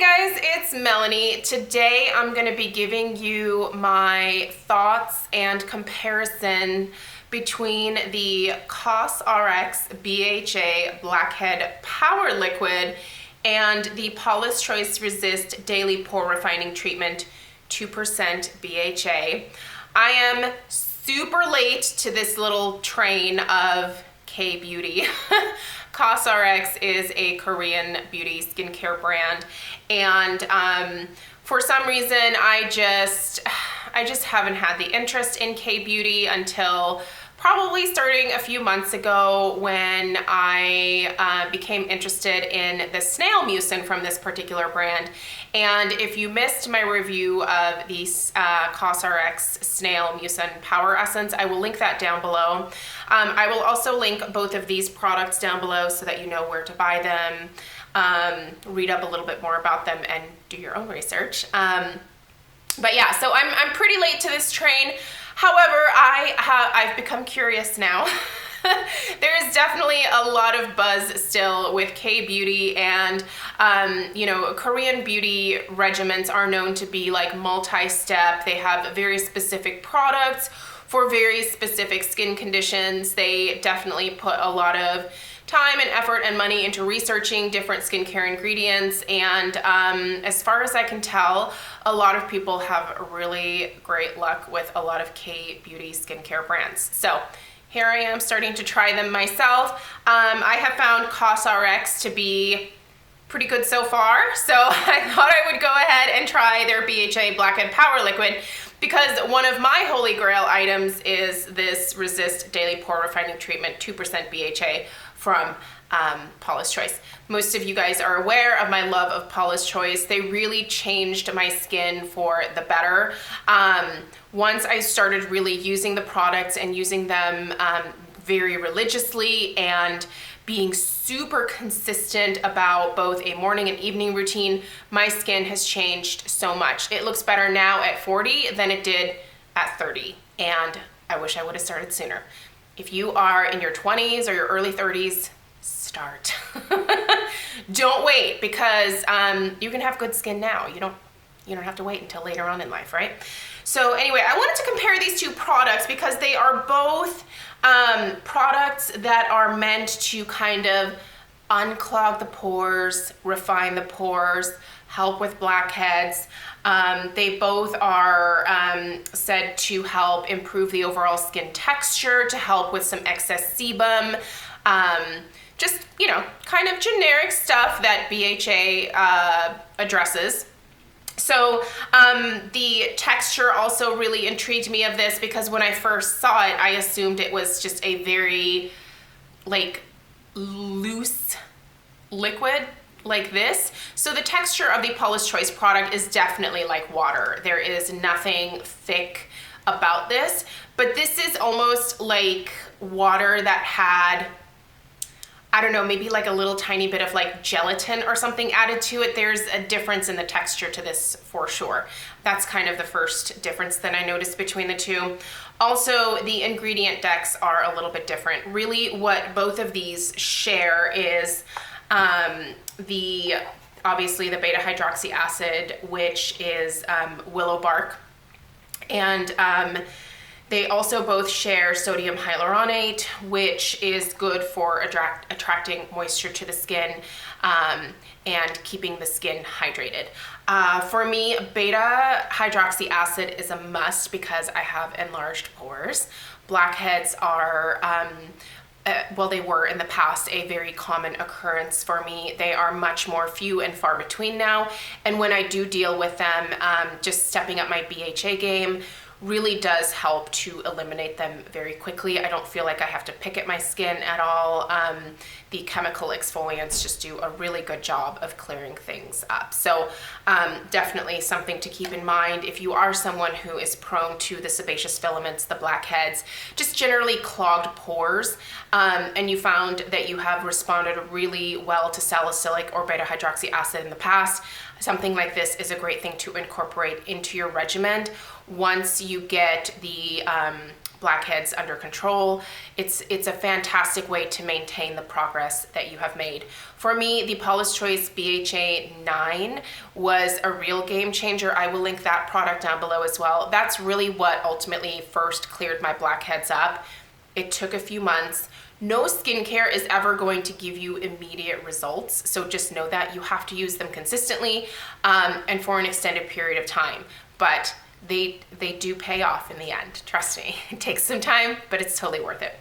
Hey guys, it's Melanie. Today I'm going to be giving you my thoughts and comparison between the COSRX BHA Blackhead Power Liquid and the Paula's Choice Resist Daily Pore Refining Treatment 2% BHA. I am super late to this little train of K-beauty. COSRX is a Korean beauty skincare brand, and for some reason I just haven't had the interest in K-beauty until probably starting a few months ago when I became interested in the snail mucin from this particular brand. And if you missed my review of the COSRX Snail Mucin Power Essence, I will link that down below. I will also link both of these products down below so that you know where to buy them, read up a little bit more about them, and do your own research. But yeah, so I'm pretty late to this train. However, I've become curious now. There is definitely a lot of buzz still with K-beauty, and you know, Korean beauty regimens are known to be like multi-step. They have very specific products for very specific skin conditions. They definitely put a lot of time and effort and money into researching different skincare ingredients, and as far as I can tell, a lot of people have really great luck with a lot of K-beauty skincare brands. So here I am starting to try them myself. I have found COSRX to be pretty good so far, so I thought I would go ahead and try their BHA Blackhead Power Liquid, because one of my holy grail items is this Resist Daily Pore Refining Treatment 2% BHA from Paula's Choice. Most of you guys are aware of my love of Paula's Choice. They really changed my skin for the better. Once I started really using the products and using them very religiously and being super consistent about both a morning and evening routine, my skin has changed so much. It looks better now at 40 than it did at 30, and I wish I would have started sooner. If you are in your 20s or your early 30s, start. Don't wait, because you can have good skin now. You don't have to wait until later on in life, right? So anyway, I wanted to compare these two products because they are both products that are meant to kind of unclog the pores, refine the pores, help with blackheads. They both are said to help improve the overall skin texture, to help with some excess sebum, just, you know, kind of generic stuff that BHA addresses. So the texture also really intrigued me of this, because when I first saw it, I assumed it was just a very like loose liquid like this. So the texture of the Paula's Choice product is definitely like water. There is nothing thick about this, but this is almost like water that had, I don't know, maybe like a little tiny bit of like gelatin or something added to it. There's a difference in the texture to this for sure. That's kind of the first difference that I noticed between the two. Also, the ingredient decks are a little bit different. Really, what both of these share is obviously the beta hydroxy acid, which is willow bark, and they also both share sodium hyaluronate, which is good for attracting moisture to the skin and keeping the skin hydrated. For me, beta hydroxy acid is a must because I have enlarged pores. Blackheads are well, they were in the past a very common occurrence for me. They are much more few and far between now. And when I do deal with them, just stepping up my BHA game really does help to eliminate them very quickly. I don't feel like I have to pick at my skin at all. The chemical exfoliants just do a really good job of clearing things up. So definitely something to keep in mind if you are someone who is prone to the sebaceous filaments, the blackheads, just generally clogged pores, and you found that you have responded really well to salicylic or beta hydroxy acid in the past. Something like this is a great thing to incorporate into your regimen once you get the blackheads under control. It's a fantastic way to maintain the progress that you have made. For me, the Paula's Choice BHA 9 was a real game changer. I will link that product down below as well. That's really what ultimately first cleared my blackheads up. It took a few months. No skincare is ever going to give you immediate results, so just know that you have to use them consistently and for an extended period of time. But they do pay off in the end, trust me. It takes some time, but it's totally worth it.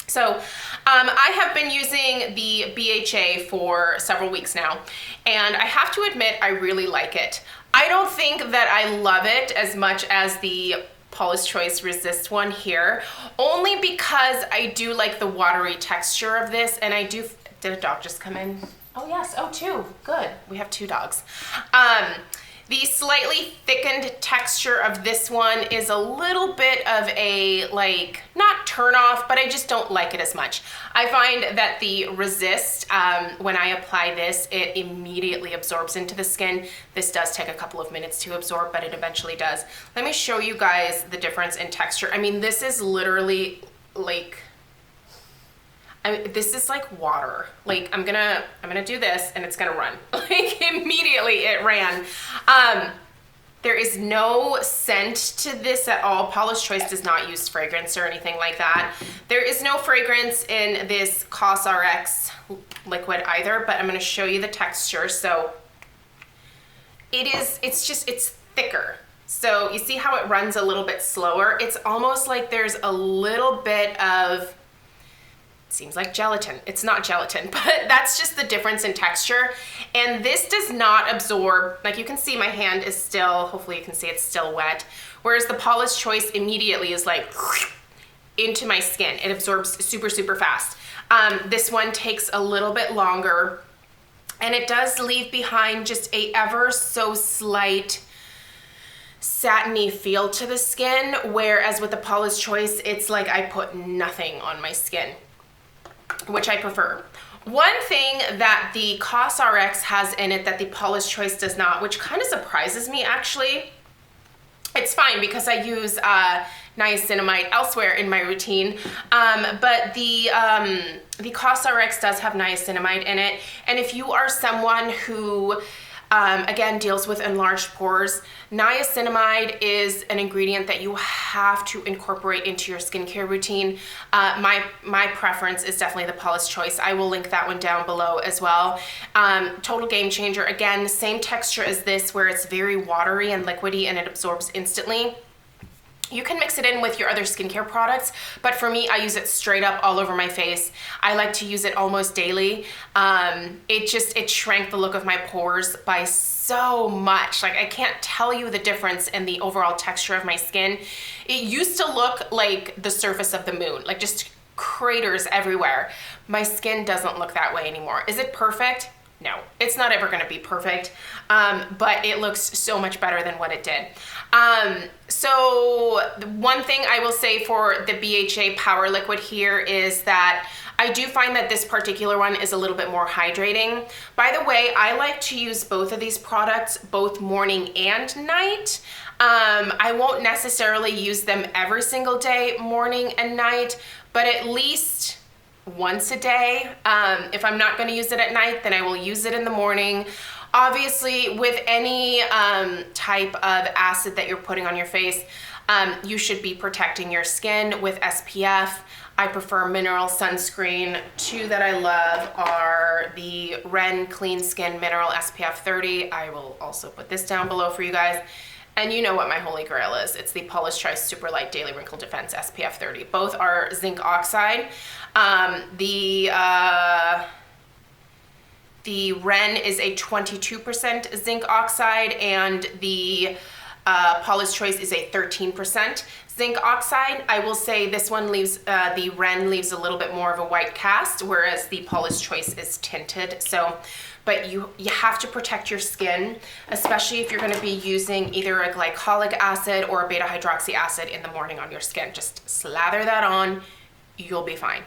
So I have been using the BHA for several weeks now, and I have to admit I really like it. I don't think that I love it as much as the Paula's Choice Resist one here, only because I do like the watery texture of this, and I do, did a dog just come in? Oh yes, oh two, good, we have two dogs. The slightly thickened texture of this one is a little bit of a, like, not turn off, but I just don't like it as much. I find that the Resist, when I apply this, it immediately absorbs into the skin. This does take a couple of minutes to absorb, but it eventually does. Let me show you guys the difference in texture. I mean, this is literally like, this is like water. Like I'm gonna do this and it's gonna run. Like immediately it ran. There is no scent to this at all. Paula's Choice does not use fragrance or anything like that. There is no fragrance in this COSRX liquid either, but I'm gonna show you the texture. So it's thicker. So you see how it runs a little bit slower? It's almost like there's a little bit of, seems like gelatin. It's not gelatin, but that's just the difference in texture. And this does not absorb, like you can see my hand is still, hopefully you can see it's still wet. Whereas the Paula's Choice immediately is like into my skin. It absorbs super, super fast. This one takes a little bit longer, and it does leave behind just a ever so slight satiny feel to the skin. Whereas with the Paula's Choice, it's like I put nothing on my skin, which I prefer. One thing that the COSRX has in it that the Paula's Choice does not, which kind of surprises me actually, it's fine because I use niacinamide elsewhere in my routine, but the COSRX does have niacinamide in it, and if you are someone who again deals with enlarged pores, niacinamide is an ingredient that you have to incorporate into your skincare routine. My preference is definitely the Paula's Choice. I will link that one down below as well. Total game changer. Again, same texture as this, where it's very watery and liquidy and it absorbs instantly. You can mix it in with your other skincare products, but for me, I use it straight up all over my face. I like to use it almost daily. It shrank the look of my pores by so much. Like I can't tell you the difference in the overall texture of my skin. It used to look like the surface of the moon, like just craters everywhere. My skin doesn't look that way anymore. Is it perfect? No, it's not ever gonna be perfect, but it looks so much better than what it did. So one thing I will say for the BHA Power Liquid here is that I do find that this particular one is a little bit more hydrating. By the way, I like to use both of these products both morning and night. I won't necessarily use them every single day, morning and night, but at least once a day. If I'm not going to use it at night, then I will use it in the morning. Obviously, with any type of acid that you're putting on your face, you should be protecting your skin with SPF. I prefer mineral sunscreen. Two that I love are the Ren Clean Skin Mineral SPF 30. I will also put this down below for you guys. And you know what my holy grail is. It's the Paula's Choice Super Light Daily Wrinkle Defense SPF 30. Both are zinc oxide. The Ren is a 22% zinc oxide, and the Paula's Choice is a 13% zinc oxide. I will say this one leaves, the Ren leaves a little bit more of a white cast, whereas the Paula's Choice is tinted. So, but you have to protect your skin, especially if you're going to be using either a glycolic acid or a beta hydroxy acid in the morning on your skin. Just slather that on, you'll be fine.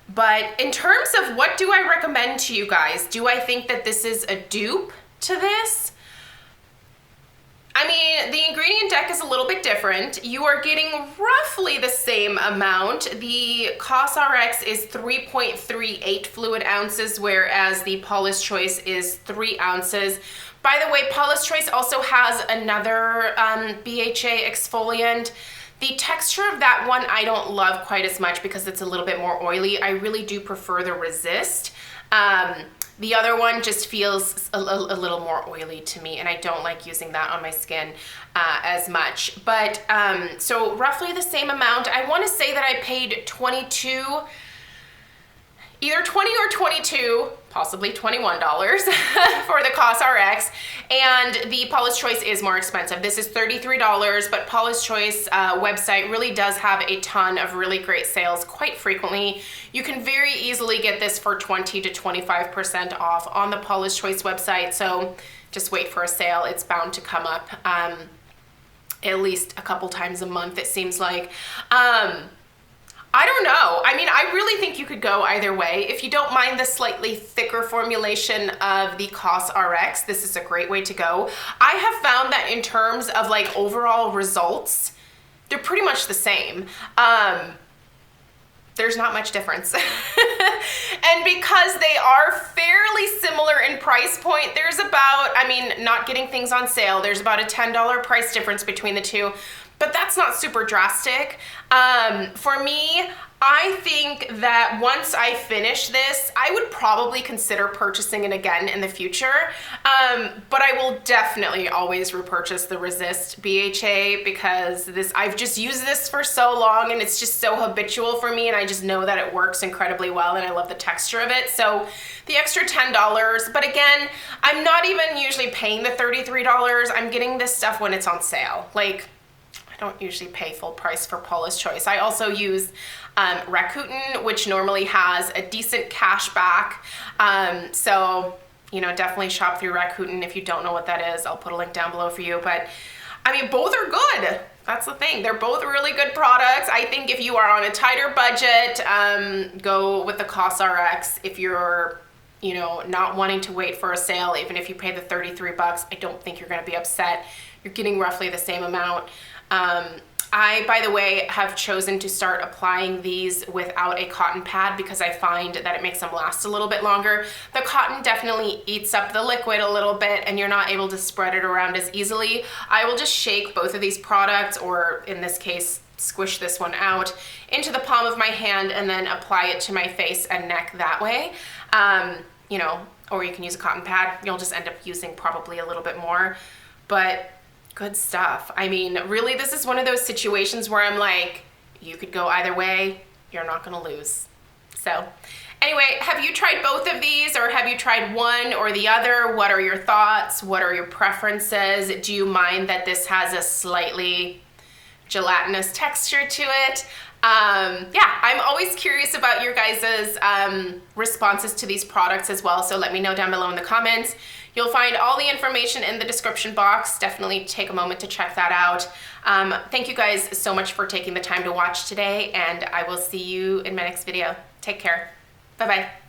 But in terms of what do I recommend to you guys, do I think that this is a dupe to this? I mean, the ingredient deck is a little bit different. You are getting roughly the same amount. The COSRX is 3.38 fluid ounces, whereas the Paula's Choice is 3 ounces. By the way, Paula's Choice also has another BHA exfoliant. The texture of that one I don't love quite as much because it's a little bit more oily. I really do prefer the Resist. The other one just feels a little more oily to me, and I don't like using that on my skin as much. But so roughly the same amount. I want to say that I paid either $20 or $22, possibly $21 for the COSRX, and the Paula's Choice is more expensive. This is $33, but Paula's Choice website really does have a ton of really great sales quite frequently. You can very easily get this for 20 to 25% off on the Paula's Choice website, so just wait for a sale. It's bound to come up at least a couple times a month, it seems like. I don't know. I mean, I really think you could go either way. If you don't mind the slightly thicker formulation of the COSRX, this is a great way to go. I have found that in terms of like overall results, they're pretty much the same. There's not much difference. And because they are fairly similar in price point, there's about, I mean, not getting things on sale, there's about a $10 price difference between the two. But that's not super drastic. For me, I think that once I finish this, I would probably consider purchasing it again in the future. But I will definitely always repurchase the Resist BHA because I've just used this for so long and it's just so habitual for me, and I just know that it works incredibly well and I love the texture of it. So the extra $10, but again, I'm not even usually paying the $33. I'm getting this stuff when it's on sale. Like, I don't usually pay full price for Paula's Choice. I also use Rakuten, which normally has a decent cash back. So, you know, definitely shop through Rakuten. If you don't know what that is, I'll put a link down below for you. But I mean, both are good. That's the thing. They're both really good products. I think if you are on a tighter budget, go with the COSRX. If you're, you know, not wanting to wait for a sale, even if you pay the 33 bucks, I don't think you're going to be upset. You're getting roughly the same amount. I, by the way, have chosen to start applying these without a cotton pad because I find that it makes them last a little bit longer. The cotton definitely eats up the liquid a little bit and you're not able to spread it around as easily. I will just shake both of these products, or in this case, squish this one out into the palm of my hand and then apply it to my face and neck that way. You know, or you can use a cotton pad. You'll just end up using probably a little bit more, but good stuff. I mean, really, this is one of those situations where I'm like, you could go either way, you're not gonna lose. So anyway, have you tried both of these, or have you tried one or the other? What are your thoughts? What are your preferences? Do you mind that this has a slightly gelatinous texture to it? Yeah, I'm always curious about your guys' responses to these products as well, so let me know down below in the comments. You'll find all the information in the description box. Definitely take a moment to check that out. Thank you guys so much for taking the time to watch today, and I will see you in my next video. Take care. Bye-bye.